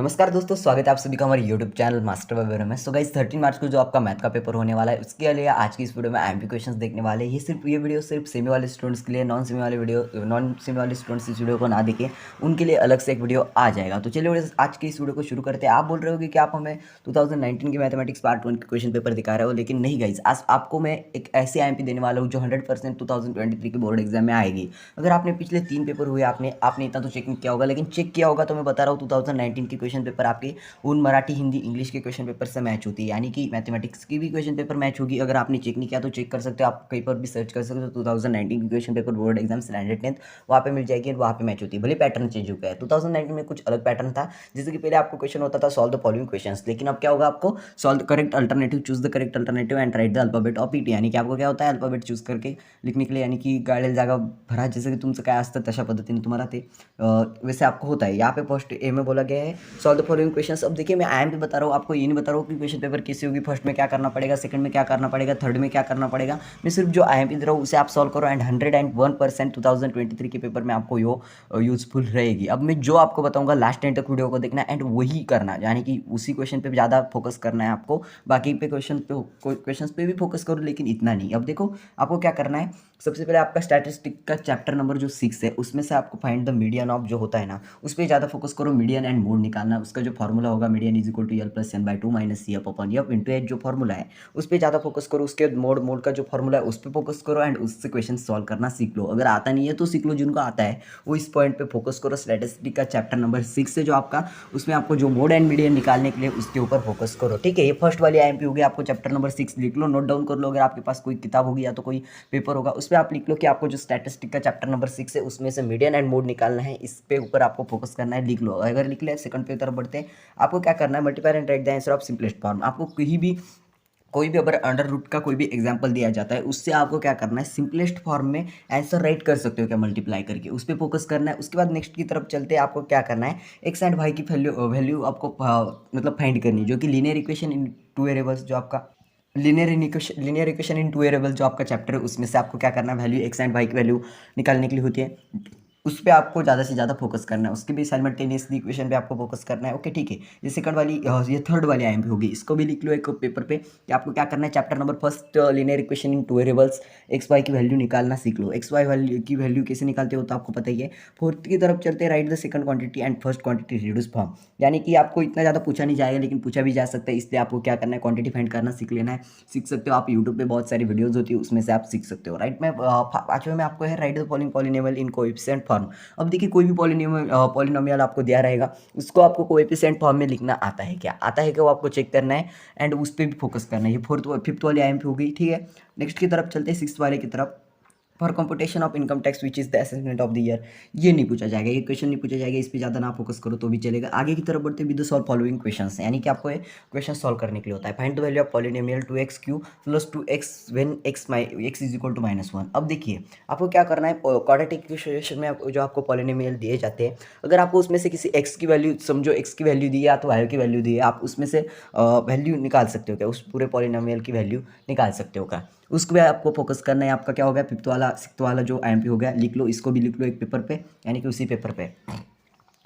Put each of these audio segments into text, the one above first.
नमस्कार दोस्तों, स्वागत है आप सभी का हमारे यूट्यूब चैनल मास्टर वेबर में। सो गाइस 13 मार्च को जो आपका मैथ का पेपर होने वाला है उसके लिए आज की इस वीडियो में एमपी क्वेश्चंस देखने वाले हैं। ये वीडियो सिर्फ सेमी वाले स्टूडेंट्स के लिए, नॉन सेमी वाले स्टूडेंट्स इस वीडियो को ना देखें, उनके लिए अलग से एक वीडियो आ जाएगा। तो चलिए आज की इस वीडियो को शुरू करते हैं। आप बोल रहे हो कि आप हमें 2019 के मैथमेटिक्स पार्ट 1 के क्वेश्चन पेपर दिखा रहे हो, लेकिन नहीं गाइज, आज आपको मैं एक ऐसे एमपी देने वाला हूँ जो 100% 2023 के बोर्ड एग्जाम में आएगी। अगर आपने पिछले 3 पेपर हुए, आपने इतना तो चेक नहीं किया होगा, लेकिन चेक किया होगा तो मैं बता रहा हूँ 2019 के क्वेश्चन पेपर आपके उन मराठी, हिंदी, इंग्लिश के क्वेश्चन पेपर से मैच होती है, यानी कि मैथमेटिक्स की भी क्वेश्चन पेपर मैच होगी। अगर आपने चेक नहीं किया तो चेक कर सकते हो, आप कहीं पर भी सर्च कर सकते हो 2019 की question paper board exam standard 10th, वहाँ पे मिल जाएगी, वहाँ पे मैच होती है। भले पैटर्न चेंज हो गया है, 2019 में कुछ अलग पैटर्न था, जैसे कि पहले आपको क्वेश्चन होता था सॉल्व द फॉलोइंग क्वेश्चंस, लेकिन अब क्या होगा, आपको solve the correct alternative, choose the correct alternative and right the alphabet of it, यानी कि आपको क्या होता है अल्फाबेट चूज करके लिखने के लिए, यानी की गाड्या जागा भरा, जैसे की तुमचं काय असतं तशा पद्धतीने तुम्हाला ते वैसे आपको होता है। यहाँ पे फर्स्ट ए में बोला गया है सॉल्व द फॉलोइंग क्वेश्चंस। अब देखिए मैं आई एम पे बता रहा हूँ, आपको ये नहीं बता रहा हूँ कि क्वेश्चन पेपर कैसी होगी, फर्स्ट में क्या करना पड़ेगा, सेकंड में क्या करना पड़ेगा, थर्ड में क्या करना पड़ेगा। मैं सिर्फ जो आई एम पे दे रहा हूँ उसे आप सॉल्व करो एंड 101% 2023 के पेपर में आपको यो यूजफुल रहेगी। अब मैं जो आपको बताऊंगा लास्ट टाइम तक वीडियो को देखना एंड वही करना, यानी कि उसी क्वेश्चन पे ज़्यादा फोकस करना है आपको। बाकी पे क्वेश्चन पे भी फोकस करो, लेकिन इतना नहीं। अब देखो आपको क्या करना है, सबसे पहले आपका स्टैटिस्टिक का चैप्टर नंबर जो 6 है उसमें से आपको फाइंड द मीडियन ऑफ जो होता है ना, उस पर ज़्यादा फोकस करो। मीडियन एंड मोड निकालना, उसका जो फॉर्मूला होगा median is equal to l plus n by two minus c f upon f into h, जो फॉर्मूला है उस पर ज़्यादा फोकस करो। उसके मोड का जो फॉर्मूला है उस पर फोकस करो एंड उससे क्वेश्चन सॉल्व करना सीख लो। अगर आता नहीं है तो सीख लो, जिनको आता है वो इस पॉइंट पे फोकस करो। स्टैटिस्टिक का चैप्टर नंबर 6 है जो आपका, उसमें आपको जो मोड एंड मीडियन निकालने के लिए उसके ऊपर फोकस करो, ठीक है। ये फर्स्ट वाली आईएमपी होगी, आपको चैप्टर नंबर 6 लिख लो, नोट डाउन कर लो। अगर आपके पास कोई किताब होगी या तो कोई पेपर होगा उस पर आप लिख लो कि आपको जो स्टैटिस्टिक का चैप्टर नंबर 6 है उसमें से मीडियन एंड मोड निकालना है, इस पे ऊपर आपको फोकस करना है, लिख लो। अगर लिख लिया सेकंड पे तरफ बढ़ते हैं, आपको क्या करना है, multiply and right the answer of simplest form. आपको कहीं भी कोई भी अगर अंडर रूट का कोई भी एग्जाम्पल दिया जाता है उससे आपको क्या करना है, सिंपलेस्ट फॉर्म में आंसर राइट कर सकते हो क्या, मल्टीप्लाई करके उस पर फोकस करना है। उसके बाद नेक्स्ट की तरफ चलते हैं, आपको क्या करना है, एक्स एंड वाई की वैल्यू आपको मतलब फाइंड करनी, जो कि linear equation in two variables, जो आपका linear equation in two variable जो आपका चैप्टर है उसमें से आपको क्या करना है, वैल्यू एक्स एंड वाई की वैल्यू निकालने के लिए होती है, उस पर आपको ज़्यादा से ज़्यादा फोकस करना है। उसके भी साइमल्टेनियसली इक्वेशन पे आपको फोकस करना है, ओके ठीक है। ये सेकंड वाली, ये थर्ड वाली आईएमपी होगी, इसको भी लिख लो एक पेपर पे कि आपको क्या करना है, chapter number first linear equation in two variables, x y की वैल्यू निकालना सीख लो। एक्स वाई वैल्यू की वैल्यू कैसे निकालते हो तो आपको पता ही है। फोर्थ की तरफ चलते हैं, right the second quantity and first quantity reduce form, यानी कि आपको इतना ज़्यादा पूछा नहीं जाएगा लेकिन पूछा भी जा सकता है, इसलिए आपको क्या करना है, क्वांटिटी फाइंड करना सीख लेना है। सीख सकते हो आप, यूट्यूब पे बहुत सारी वीडियोज़ होती है उसमें से आप सीख सकते हो, राइट। मैं पाँचवें में आपको है right the following polynomial in coefficient form. अब देखिए कोई भी पॉलिनोमियल आपको दिया रहेगा, उसको आपको कोएफिशिएंट फॉर्म में लिखना आता है क्या, आता है क्या, वो आपको चेक करना है एंड उस पर भी फोकस करना है। ये फिफ्थ वाली आईएमपी हो गई, ठीक है। नेक्स्ट की तरफ चलते हैं, सिक्स वाले की तरफ। For computation of income tax which is the assessment of the year, ये नहीं पूछा जाएगा, ये क्वेश्चन नहीं पूछा जाएगा, इस पर ज़्यादा ना फोकस करो तो भी चलेगा। आगे की तरफ बढ़ते विद सॉल्व फॉलोइंग क्वेश्चंस, यानी कि आपको ये क्वेश्चन सॉल्व करने के लिए होता है। Find the value of polynomial 2x³ plus 2x when x is equal to -1। अब देखिए आपको क्या करना है, क्वाड्रेटिक इक्वेशन में जो आपको पॉलिनोमियल दिए जाते हैं, अगर आपको उसमें से किसी x की वैल्यू, समझो x की वैल्यू दी है या तो y की वैल्यू दी है, आप उसमें से वैल्यू निकाल सकते हो क्या, उस पूरे पॉलिनोमियल की वैल्यू निकाल सकते हो क्या, उसको भी आपको फोकस करना है। आपका क्या हो गया, फिफ्थ वाला सिक्स्थ वाला जो आईएमपी हो गया, लिख लो, इसको भी लिख लो एक पेपर पे, यानी कि उसी पेपर पे।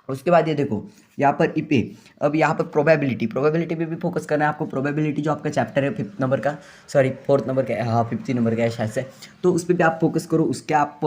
उसके बाद ये देखो यहाँ पर इपे, अब यहाँ पर प्रोबेबिलिटी पे भी फोकस करना है आपको। प्रोबेबिलिटी जो आपका चैप्टर है फिफ्थ नंबर का, सॉरी फोर्थ नंबर का, हाँ फिफ्थ नंबर का है शायद से, तो उस पर भी आप फोकस करो। उसके आप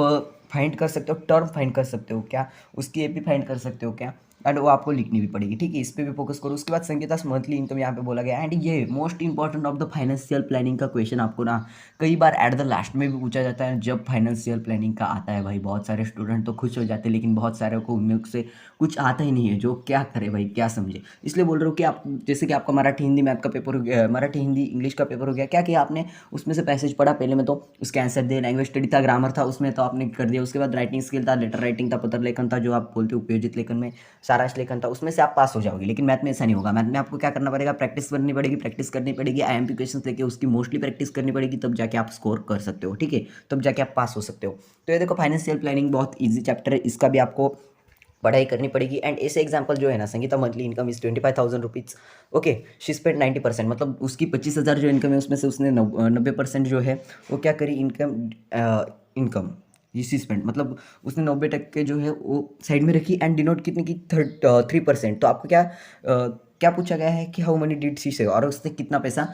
फाइंड कर सकते हो, टर्म फाइंड कर सकते हो क्या, उसकी एपी फाइंड कर सकते हो क्या, एंड वो आपको लिखनी भी पड़ेगी, ठीक है। इस पर भी फोकस करो। उसके बाद संकेतास मंथली इनकम यहाँ पे बोला गया, एंड ये most important of the financial planning का क्वेश्चन आपको ना कई बार एट द लास्ट में भी पूछा जाता है। जब फाइनेंशियल प्लानिंग का आता है भाई, बहुत सारे स्टूडेंट तो खुश हो जाते हैं, लेकिन बहुत सारे को उनमें से कुछ आता ही नहीं है, जो क्या करे भाई, क्या समझे। इसलिए बोल रहा हूँ कि आप, जैसे कि आपका मराठी हिंदी मैथ का पेपर हो गया, मराठी हिंदी इंग्लिश का पेपर हो गया, क्या किया आपने, उसमें से पैसेज पढ़ा पहले में, तो उसके आंसर दे, लैंग्वेज स्टडी था, ग्रामर था उसमें तो आपने कर दिया। उसके बाद राइटिंग स्किल था, लेटर राइटिंग था, पत्र लेखन था, जो आप बोलते हो उपयोजित लेखन में सारांश लेखन था, उसमें से आप पास हो जाओगे। लेकिन मैथ में ऐसा नहीं होगा, मैथ में आपको क्या करना पड़ेगा, प्रैक्टिस करनी पड़ेगी, प्रैक्टिस करनी पड़ेगी, आईएमपी क्वेश्चंस लेके उसकी मोस्टली प्रैक्टिस करनी पड़ेगी, तब जाके आप स्कोर कर सकते हो, ठीक है, तब जाके आप पास हो सकते हो। तो ये देखो फाइनेंशियल प्लानिंग बहुत ईजी चैप्टर है, इसका भी आपको पढ़ाई करनी पड़ेगी। एंड ऐसे एग्जाम्पल जो है ना, Sangeeta monthly income is 25,000 rupees, okay, she spend 90%, मतलब उसकी 25,000 जो इनकम है उसमें से उसने 90% जो है वो क्या करी, इनकम इसी स्पेंड मतलब उसने 90% जो है वो साइड में रखी एंड डिनोट कितने की 3%। तो आपको क्या पूछा गया है कि how money did she save, और उसने कितना पैसा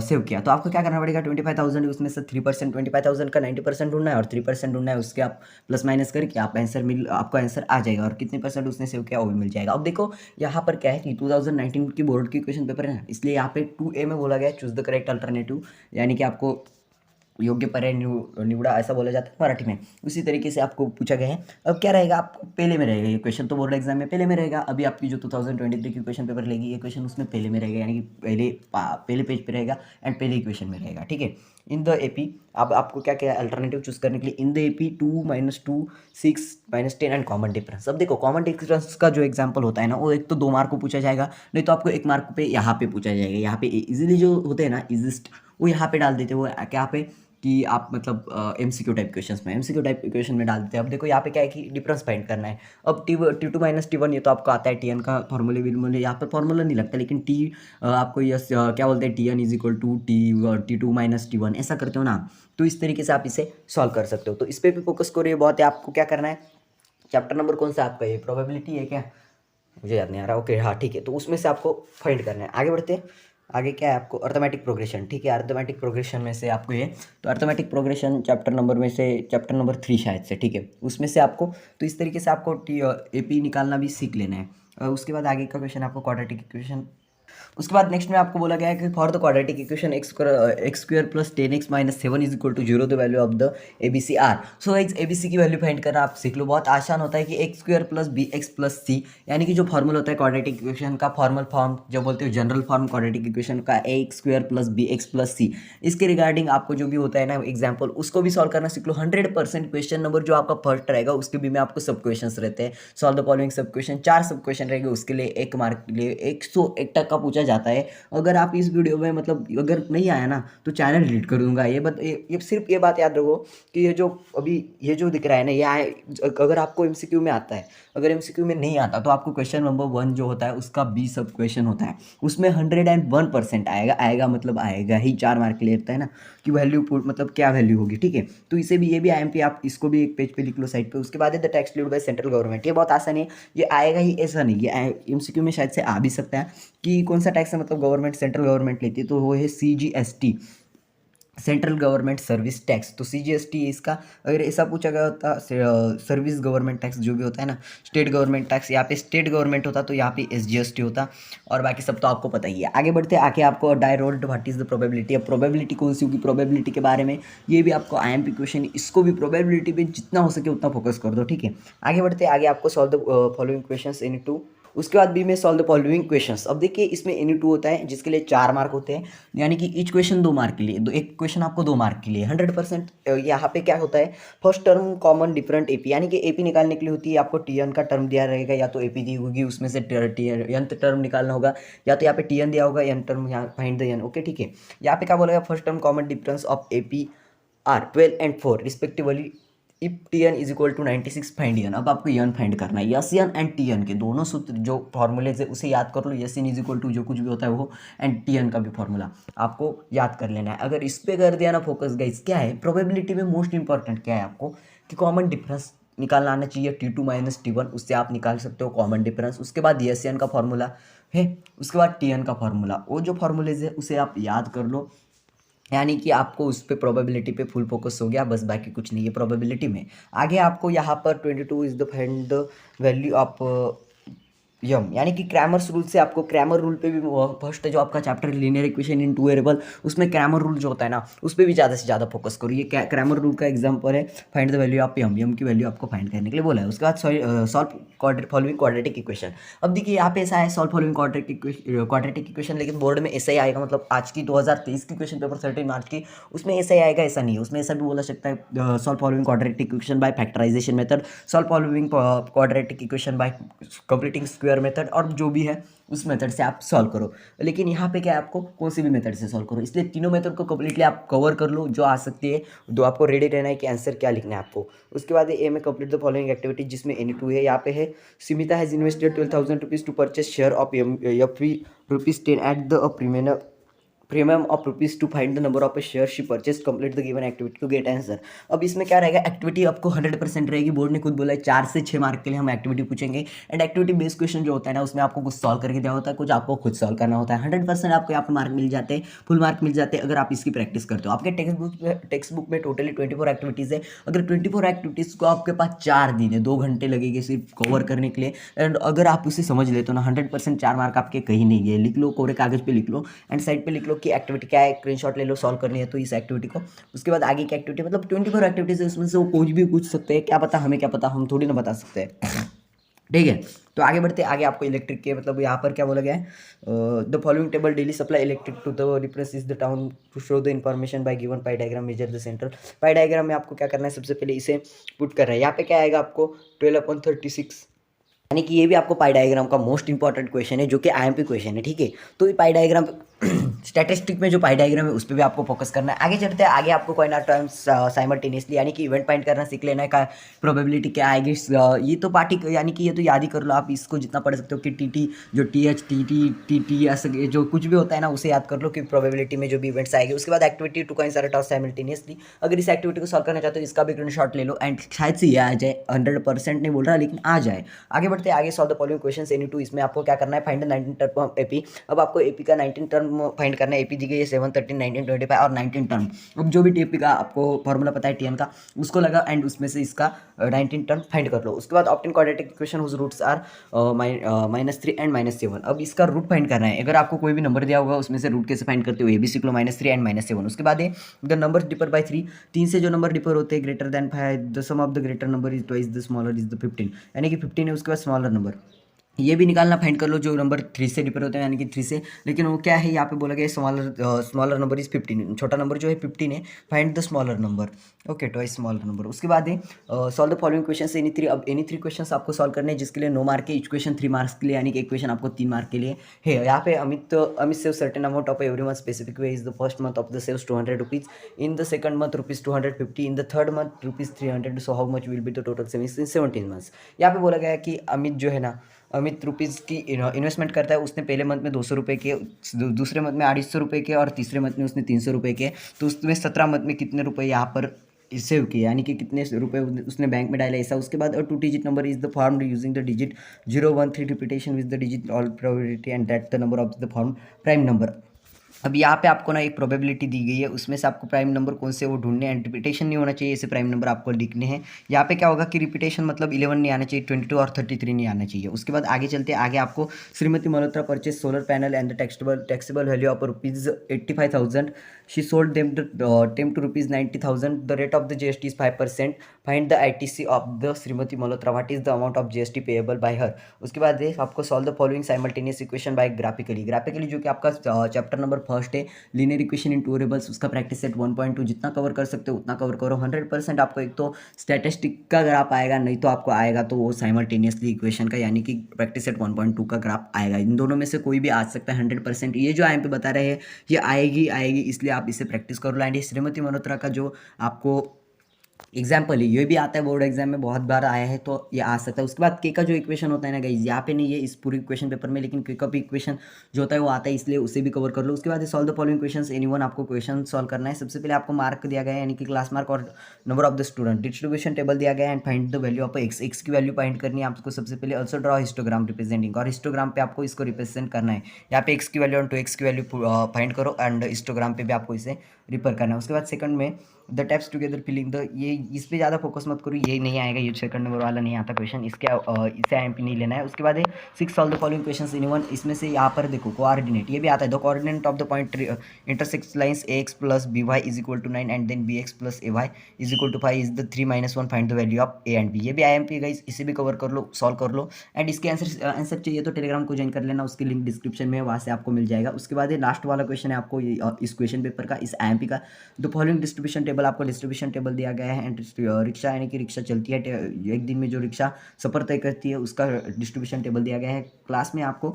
सेव किया। तो आपको क्या करना पड़ेगा, 25,000 उसमें से 3%, 25,000 का 90% ढूंढना है और 3% ढूंढना है, उसके आप प्लस माइनस करके आपको आंसर आ जाएगा और कितने परसेंट उसने सेव किया वो भी मिल जाएगा। अब देखो यहाँ पर क्या है कि 2019 की बोर्ड की क्वेश्चन पेपर है ना, इसलिए यहाँ पे 2A में बोला गया चूज द करेक्ट अल्टरनेटिव, यानी कि आपको योग्य पर्याय निवड़ा ऐसा बोला जाता है मराठी में। उसी तरीके से आपको पूछा गया है। अब क्या रहेगा, आपको पहले में रहेगा ये क्वेश्चन, तो बोर्ड एग्जाम में पहले में रहेगा। अभी आपकी जो 2023 की क्वेश्चन पेपर लेगी ये क्वेश्चन उसमें पहले में रहेगा, यानी कि पहले पेज पे रहेगा एंड पहले ही क्वेश्चन में रहेगा, ठीक है। इन द एपी, अब आपको क्या क्या अल्टरनेटिव चूज करने के लिए, in the AP 2 -2 6 -10 and common difference. अब देखो कॉमन डिफरेंस का जो एग्जाम्पल होता है ना, वो एक तो 2 मार्क को पूछा जाएगा, नहीं तो आपको 1 मार्क पे यहाँ पे पूछा जाएगा। यहाँ पे इजीली जो होते हैं ना इजिस्ट, वो यहाँ पे डाल देते हैं, वो क्या पे कि आप मतलब एमसीक्यू टाइप क्वेश्चंस में, एमसीक्यू टाइप क्वेश्चन में डाल देते हैं। अब देखो यहाँ पे क्या है कि डिफरेंस फाइंड करना है। अब T2 - T1 ये तो आपको आता है, टीएन का फॉर्मूले विर्मूले, यहाँ पे फॉर्मूला नहीं लगता, लेकिन आपको यस क्या बोलते हैं, TN = T2 - T1 ऐसा करते हो ना। तो इस तरीके से आप इसे सॉल्व कर सकते हो। तो इस पर भी फोकस करिए बहुत है। आपको क्या करना है, चैप्टर नंबर कौन सा आपका, ये प्रोबेबिलिटी है क्या, मुझे याद नहीं आ रहा। ओके हाँ ठीक है, तो उसमें से आपको फाइंड करना है। आगे बढ़ते हैं। आगे क्या है आपको, अर्थमेटिक प्रोग्रेशन, ठीक है। अर्थमेटिक प्रोग्रेशन में से आपको ये, तो अर्थमेटिक प्रोग्रेशन चैप्टर नंबर में से चैप्टर नंबर 3 शायद से, ठीक है, उसमें से आपको, तो इस तरीके से आपको AP निकालना भी सीख लेना है। उसके बाद आगे का क्वेश्चन आपको क्वाड्रेटिक इक्वेशन। उसके बाद नेक्स्ट में आपको बोला गया है कि for the quadratic equation x² + 10x - 7 = 0 the value of the ABC are. So guys ABC की वैल्यू फाइंड करना आप सीख लो, बहुत आसान होता है कि x² + bx + c, यानी कि जो फॉर्मूला होता है क्वाड्रेटिक इक्वेशन का, फॉर्मल फॉर्म जो बोलते हो, जनरल फॉर्म क्वाड्रेटिक इक्वेशन का x² + bx + c, इसके रिगार्डिंग आपको जो भी होता है ना एग्जाम्पल, उसको भी सॉल्व करना सीख लो। 100% क्वेश्चन नंबर जो आपका फर्स्ट रहेगा उसके भी में आपको सब क्वेश्चन रहते हैं। सॉल्व द फॉलोइंग सब क्वेश्चन, 4 सब क्वेश्चन रहेंगे, उसके लिए 1 मार्क के लिए 101 तक का पूछा जाता है। अगर आप इस वीडियो में मतलब अगर नहीं आया ना तो चैनल डिलीट कर दूंगा। ये सिर्फ ये बात याद रखो कि ये जो अभी ये जो दिख रहा है ना, ये अगर आपको MCQ में आता है, अगर MCQ में नहीं आता तो आपको क्वेश्चन नंबर 1 जो होता है उसका B सब क्वेश्चन होता है, उसमें 101% आएगा मतलब आएगा ही। 4 मार्क के लिए रहता है ना कि वैल्यू मतलब क्या वैल्यू होगी, ठीक है। तो इसे भी, ये भी IMP, आप इसको भी एक पेज पे लिख लो साइड पे। उसके बाद है the tax due by central government, ये बहुत आसान है, ये आएगा ही ऐसा नहीं, ये MCQ में शायद से आ भी सकता है कि कौन सा टैक्स है, मतलब गवर्नमेंट, सेंट्रल गवर्नमेंट लेती है, तो वो है CGST, central government service tax. तो CGST इसका, अगर ऐसा पूछा गया होता सर्विस गवर्नमेंट टैक्स जो भी होता है ना, स्टेट गवर्नमेंट टैक्स, यहाँ पे स्टेट गवर्नमेंट होता तो यहाँ पे SGST होता, और बाकी सब तो आपको पता ही है। आगे बढ़ते आके आपको डायरोल्ड व्हाट इज द प्रोबेबिलिटी। अब प्रोबेबिलिटी कौन सी होगी, प्रोबेबिलिटी के बारे में ये भी आपको IMP क्वेश्चन, इसको भी प्रोबेबिलिटी पे जितना हो सके उतना फोकस कर दो, ठीक है। आगे बढ़ते आगे आपको solve the following questions in two. उसके बाद बी में सॉल्व द फॉलोइंग क्वेश्चंस। अब देखिए इसमें NE2 होता है जिसके लिए 4 मार्क होते हैं, यानी कि ईच क्वेश्चन 2 मार्क के लिए, एक क्वेश्चन आपको 2 मार्क के लिए 100%। यहाँ पे क्या होता है, first term common different AP, यानी कि AP निकालने के लिए होती है आपको TN का टर्म दिया रहेगा, या तो AP दी होगी उसमें से nth टर्म निकालना होगा, या तो यहाँ पे TN दिया होगा, n टर्म, यहाँ फाइंड द n, ओके ठीक है। यहाँ पे क्या बोलेगा, first term common difference of AP are 12 and 4 respectively, if TN = 96 find n। अब आपको n फाइंड करना है, SN एंड TN के दोनों सूत्र जो फॉर्मूलेज है उसे याद कर लो। SN = जो कुछ भी होता है वो, एंड TN का भी फॉर्मूला आपको याद कर लेना है। अगर इस पे कर दिया ना फोकस गाइस, क्या है प्रोबेबिलिटी में मोस्ट इंपॉर्टेंट क्या है आपको, कि कॉमन डिफरेंस निकालना आना चाहिए। T2 - T1, उससे आप निकाल सकते हो कॉमन डिफरेंस। उसके बाद SN का फॉर्मूला है, उसके बाद TN का फॉर्मूला, वो जो फॉर्मूलेज है उसे आप याद कर लो, यानी कि आपको उस पर प्रोबेबिलिटी पे फुल फोकस हो गया, बस बाकी कुछ नहीं है प्रोबेबिलिटी में। आगे आपको यहाँ पर 22 is the find the value of यम, यानी कि क्रैमर्स रूल से आपको, क्रैमर रूल पे भी फर्स्ट जो आपका चैप्टर लीनियर इक्वेशन इन 2 वेरिएबल, उसमें क्रैमर रूल जो होता है ना उस पर भी ज़्यादा से ज़्यादा फोकस करो। ये क्रैमर रूल का एग्जांपल है, फाइंड द वैल्यू ऑफ यम की वैल्यू आपको फाइंड करने के लिए बोला है। उसके बाद सॉल्व फॉलोइंग क्वाड्रेटिक इक्वेशन। अब देखिए यहाँ पे ऐसा है, सॉल्व फॉलोइंग क्वाड्रेटिक इक्वेशन, लेकिन बोर्ड में ऐसा ही आएगा, मतलब आज की 2023 की क्वेश्चन पेपर 13 मार्च की, उसमें ऐसा ही आएगा, ऐसा नहीं है। उसमें ऐसा भी बोला सकता है, solve following quadratic equation by factorisation method, solve following quadratic equation by completing square method, और जो भी है उस मेथड से आप सॉल्व करो। लेकिन यहाँ पे क्या है, आपको कौन सी भी मेथड से सॉल्व करो, इसलिए तीनों मेथड को कंप्लीटली आप कवर कर लो जो आ सकती है। दो आपको रेडी रहना है कि आंसर क्या लिखना है आपको। उसके बाद ए में कंप्लीट द फॉलोइंग एक्टिविटी, जिसमें NE2 है। यहाँ पे है Seemita has invested 12,000 rupees to purchase share of FV ₹10 at the premium premium of rupees to find the number of a share she purchase complete the given activity to get answer. अब इसमें क्या रहेगा, activity आपको 100% रहेगी। Board ने खुद बोला है 4 से 6 मार्क के लिए हम एक्टिविटी पूछेंगे। एंड एक्टिविटी बेस्ड क्वेश्चन जो होता है ना, उसमें आपको कुछ सॉल्व करके दिया होता है, कुछ आपको खुद सॉल्व करना होता है। 100% आपको यहाँ पे मार्क मिल जाते हैं, फुल मार्क मिल जाते हैं अगर आप इसकी प्रैक्टिस करते हो। आपके टेक्स्ट बुक में टोटली 24 एक्टिविटीज़ है। अगर 24 एक्टिविटीज़ को आपके पास 4 दिन है, 2 घंटे लगेंगे सिर्फ कवर करने के लिए। एंड अगर आप उसे समझ लेते हो ना, 100% 4 मार्क आपके कहीं नहीं गए। लिख लो, कोरे कागज पे लिख लो एंड साइड पे लिख लो कि एक्टिविटी क्या है, स्क्रीनशॉट ले लो, सॉल्व करनी है तो इस एक्टिविटी को। उसके बाद आगे की एक्टिविटी, मतलब 24 एक्टिविटीज है, उसमें से वो कुछ भी पूछ सकते हैं। क्या पता, हमें क्या पता, हम थोड़ी ना बता सकते हैं। ठीक है, तो आगे बढ़ते हैं। आगे आपको इलेक्ट्रिक के, मतलब यहाँ पर क्या बोला गया है, the following table daily supply electric to the repress is the town to show the information by given pie diagram measure the central. Pie diagram में आपको क्या करना है, सबसे पहले इसे पुट कर रहा है। यहाँ पे क्या आएगा आपको 12/36, यानी कि ये भी आपको पाई डायग्राम का मोस्ट इंपॉर्टेंट क्वेश्चन है, जो कि आईएमपी क्वेश्चन है। ठीक है, तो ये पाई डायग्राम स्टैटिस्टिक में जो पाई डायग्राम है उस पर भी आपको फोकस करना है। आगे चलते हैं, आगे आपको कोई ना टर्म्स साइमल्टेनियसली, यानी कि इवेंट फाइंड करना सीख लेना है। का प्रोबेबिलिटी क्या आएगी, ये तो पार्टी, यानी कि ये तो याद ही कर लो आप, इसको जितना पढ़ सकते हो कि टी जो TH TT ऐसे जो कुछ भी होता है ना, उसे याद कर लो कि प्रोबेबिलिटी में जो भी इवेंट्स आएगी। उसके बाद एक्टिविटी टू कॉइन सारा टॉस साइमल्टेनियसली, अगर इस एक्टिविटी को सॉल्व करना चाहते हो इसका भी स्क्रीनशॉट ले लो एंड शायद से ये आ जाए। 100% नहीं बोल रहा, लेकिन आ जाए। आगे बढ़ते हैं, आगे solve the following questions any two. इसमें आपको क्या करना है, find the 19 term of AP. अब आपको एपी का 19 टर्म फाइंड करना है। एपी दी गई है 7, 13, 19, 25 और 19 टर्म। अब जो भी टीपी का आपको फॉर्मूला पता है TN का, उसको लगा एंड उसमें से इसका 19 टर्म फाइंड कर लो। उसके बाद obtain quadratic equation whose roots are -3 and -7। अब इसका रूट फाइंड करना है। अगर आपको कोई भी नंबर दिया होगा उसमें से रूट कैसे फाइंड करते हो, ये भी सीख लो, -3 एंड -7। उसके बाद है द नंबर डिफर बाय 3, 3 से जो नंबर डिफर होते हैं greater than 5, the sum of the greater number is twice the smaller is the 15, यानी कि 15 है, उसके बाद स्मॉलर नंबर ये भी निकालना, फाइंड कर लो जो नंबर 3 से डिफर होते हैं, यानी कि 3 से। लेकिन वो क्या है, यहाँ पे बोला गया स्मॉलर नंबर इज 15, छोटा नंबर जो है 15 है, find the smaller number. Okay, twice smaller number. उसके बाद है solve the following question any 3। अब एनी 3 क्वेश्चन आपको सॉल्व करने हैं, जिसके लिए 9 मार्क के, इक्वेशन 3 मार्क्स के लिए, यानी कि इक्वेशन आपको 3 मार्क के लिए है। यहाँ पे Amit save certain amount of every month specific way is the first month of the saves 200 rupees, in the second month ₹250, in the third month ₹300। So how much will be the total savings in 17 months. यहाँ पे बोला गया है कि अमित जो है ना, Amit rupees की इन्वेस्टमेंट करता है। उसने पहले मंथ में 200 रुपये के, दूसरे मंथ में 250 रुपये के और तीसरे मंथ में उसने 300 रुपये के। तो उसमें 17 मंथ में कितने रुपये यहाँ पर सेव किए, यानी कि कितने रुपये उसने बैंक में डाला ऐसा। उसके बाद 2 digit number is the form using the digit 0, 1, 3 repetition with the digit all probability and that the number of the form prime number. अब यहाँ पे आपको ना एक प्रोबेबिलिटी दी गई है, उसमें से आपको प्राइम नंबर कौन से वो ढूंढने हैं। रिपीटेशन नहीं होना चाहिए, ऐसे प्राइम नंबर आपको लिखने हैं। यहाँ पे क्या होगा कि रिपीटेशन मतलब 11 नहीं आना चाहिए, 22 और 33 नहीं आना चाहिए। उसके बाद आगे चलते हैं, आगे आपको Shrimati Malhotra purchase solar panel and the taxable value of ₹85,000, she sold them to ₹90,000, the rate of the GST is 5%, find the ITC of the Shrimati Malhotra, what is the amount of GST payable by her. उसके बाद आपको solve the following simultaneous equation by graphically जो कि आपका chapter number first है, linear equation in two variables, उसका practice set 1.2 जितना cover कर सकते हो उतना कवर करो। 100% आपको एक तो स्टैटिस्टिक का ग्राफ आएगा, नहीं तो आपको आएगा तो वो साइमल्टेनियसली इक्वेशन का, यानी कि प्रैक्टिस सेट 1.2 का ग्राफ आएगा। इन दोनों में से कोई भी आ सकता है 100%। ये जो आईएमपी बता रहे हैं ये आएगी, इसलिए आप इसे प्रैक्टिस करो। एंड ये श्रीमती मल्होत्रा का जो आपको एग्जाम्पल है, ये भी आता है बोर्ड एग्जाम में, बहुत बार आया है, तो ये आ सकता है। उसके बाद के का जो इक्वेशन होता है ना गाइस, यहाँ पे नहीं है इस पूरी इक्वेशन पेपर में, लेकिन के का भी इक्वेशन जो होता है वो आता है, इसलिए उसे भी कवर कर लो। उसके बाद solve the following questions anyone, आपको क्वेश्चन सॉल्व करना है। सबसे पहले आपको मार्क दिया गया है, यानी कि क्लास मार्क और number of the student, distribution table दिया गया है and find the value of x की वैल्यू फाइंड करनी है आपको। सबसे पहले ऑल्सो ड्रॉ हिस्टोग्राम रिप्रेजेंटिंग, और हिस्टोग्राम पे आपको इसको रिप्रेजेंट करना है। यहाँ पे एक्स की वैल्यू और 2x की वैल्यू फाइंड करो एंड हिस्टोग्राम पे भी आपको इसे रिपर करना है। उसके बाद सेकंड में the taps together filling the, ये इस पे ज़्यादा फोकस मत करो, ये नहीं आएगा, ये सेकंड नंबर वाला नहीं आता क्वेश्चन, इसे IMP नहीं लेना है। उसके बाद 6 solve the following questions in one, इसमें से यहाँ पर देखो कोऑर्डिनेट, ये भी आता है। The coordinate of the point intersect lines AX plus BY is equal to 9 and then BX plus AY is equal to 5 is the 3 - 1, find the value of A and B। ये भी IMP guys, इसे भी cover कर लो, solve कर लो। And इसके answer चाहिए तो Telegram को ज्वाइन कर लेना, उसकी लिंक डिस्क्रिप्शन में है, वहाँ से आपको मिल जाएगा। उसके बाद लास्ट वाला क्वेश्चन है आपको इस क्वेश्चन पेपर का, इस IMP का। द फॉलोइंग डिस्ट्रीब्यूशन टेबल, आपको डिस्ट्रीब्यूशन टेबल दिया गया है एंड रिक्शा, यानी कि रिक्शा चलती है एक दिन में जो रिक्शा सफ़र तय करती है उसका डिस्ट्रीब्यूशन टेबल दिया गया है। क्लास में आपको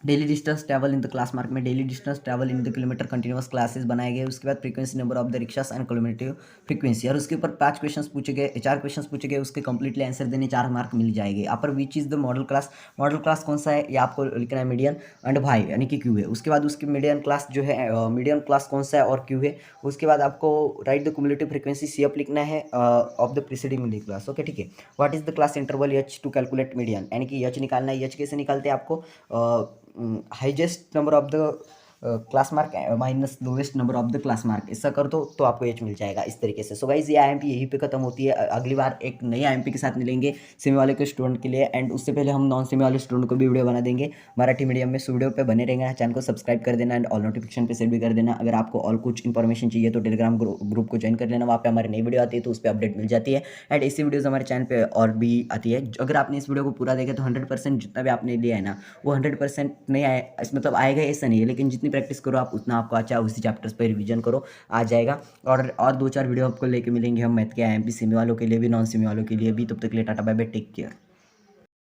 daily distance travel in the class mark में daily distance travel in the kilometre continuous classes बनाए गए। उसके बाद frequency number of the rickshaws and kilometre frequency, और उसके ऊपर 5 क्वेश्चंस पूछे गए, 4 क्वेश्चंस पूछे गए, उसके कंप्लीटली आंसर देने 4 मार्क मिल जाएंगे। Upper which is the modal class कौन सा है, ये आपको लिखना है मीडियन एंड भाई यानी कि क्यू है। उसके बाद उसकी मीडियन क्लास जो है, मीडियन क्लास कौन सा है और क्यू है। उसके बाद आपको write the cumulative frequency C up लिखना है of the preceding median class. Okay ठीक है। What is the class interval h to calculate median, यानी कि एच निकालना है। एच कैसे निकालते हैं आपको, highest number of the class mark minus lowest number of the class mark, ऐसा कर दो तो आपको एच मिल जाएगा इस तरीके से। सो गाइस ये आईएमपी यहीं पे खत्म होती है। अगली बार एक नई आईएमपी के साथ मिलेंगे सेमी वाले के स्टूडेंट के लिए, एंड उससे पहले हम नॉन सेमी वाले स्टूडेंट को भी वीडियो बना देंगे मराठी मीडियम में। सो वीडियो पे बने रहेंगे, चैनल को सब्सक्राइब कर देना एंड ऑल नोटिफिकेशन पे सेट भी कर देना। अगर आपको और कुछ इन्फॉर्मेशन चाहिए तो टेलीग्राम ग्रुप को ज्वाइन कर लेना, वहाँ पे हमारी नई वीडियो आती है तो उस पर अपडेट मिल जाती है। एंड ऐसी वीडियोज़ हमारे चैनल पे और भी आती है। अगर आपने इस वीडियो को पूरा देखा तो 100% जितना भी आपने लिया है ना वो 100% नहीं आए, मतलब आएगा ऐसा नहीं है, लेकिन जितनी प्रैक्टिस करो आप उतना आपको अच्छा, उसी चैप्टर्स पर रिवीजन करो आ जाएगा। और 2-4 वीडियो आपको लेके मिलेंगे हम मैथ के आईएमपी सेमी वालों के लिए भी, नॉन सेमी वालों के लिए भी। तब तक के लिए tata bye bye, take care.